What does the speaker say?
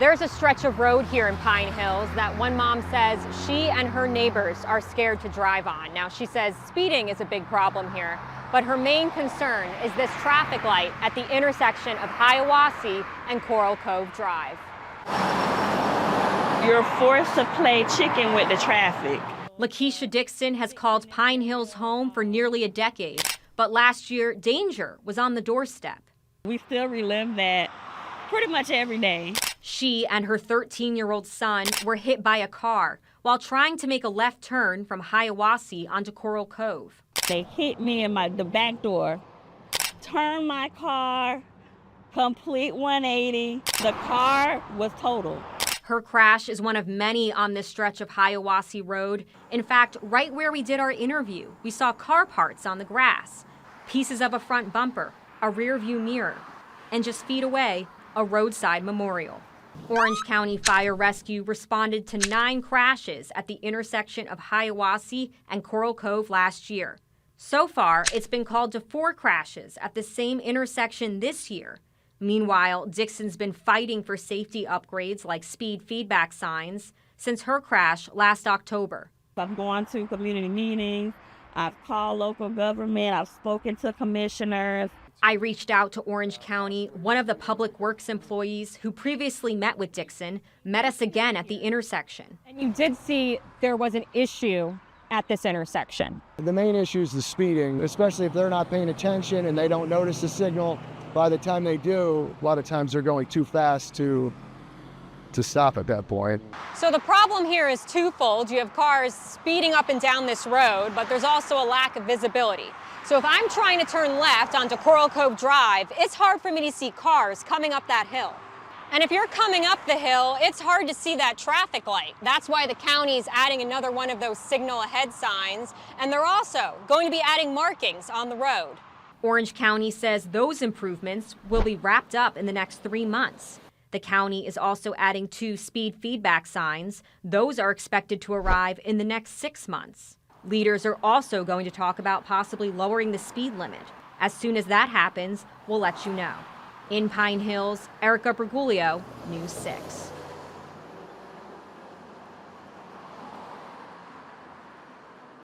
There's a stretch of road here in Pine Hills that one mom says she and her neighbors are scared to drive on. Now, she says speeding is a big problem here, but her main concern is this traffic light at the intersection of Hiawassee and Coral Cove Drive. You're forced to play chicken with the traffic. Lakeisha Dixon has called Pine Hills home for nearly a decade, but last year, danger was on the doorstep. We still relive that pretty much every day. She and her 13-year-old son were hit by a car while trying to make a left turn from Hiawassee onto Coral Cove. They hit me in the back door, turned my car, complete 180. The car was totaled. Her crash is one of many on this stretch of Hiawassee Road. In fact, right where we did our interview, we saw car parts on the grass, pieces of a front bumper, a rear view mirror, and just feet away, a roadside memorial. Orange County Fire Rescue responded to 9 crashes at the intersection of Hiawassee and Coral Cove last year. So far, it's been called to 4 crashes at the same intersection this year. Meanwhile, Dixon's been fighting for safety upgrades like speed feedback signs since her crash last October. I've gone to community meetings, I've called local government, I've spoken to commissioners. I reached out to Orange County. One of the public works employees who previously met with Dixon met us again at the intersection. And you did see there was an issue at this intersection. The main issue is the speeding, especially if they're not paying attention and they don't notice the signal. By the time they do, a lot of times they're going too fast to stop at that point. So the problem here is twofold. You have cars speeding up and down this road, but there's also a lack of visibility. So if I'm trying to turn left onto Coral Cove Drive, it's hard for me to see cars coming up that hill. And if you're coming up the hill, it's hard to see that traffic light. That's why the county is adding another one of those signal ahead signs, and they're also going to be adding markings on the road. Orange County says those improvements will be wrapped up in the next 3 months. The county is also adding 2 speed feedback signs. Those are expected to arrive in the next 6 months. Leaders are also going to talk about possibly lowering the speed limit. As soon as that happens, we'll let you know. In Pine Hills, Erica Bergoglio, News 6.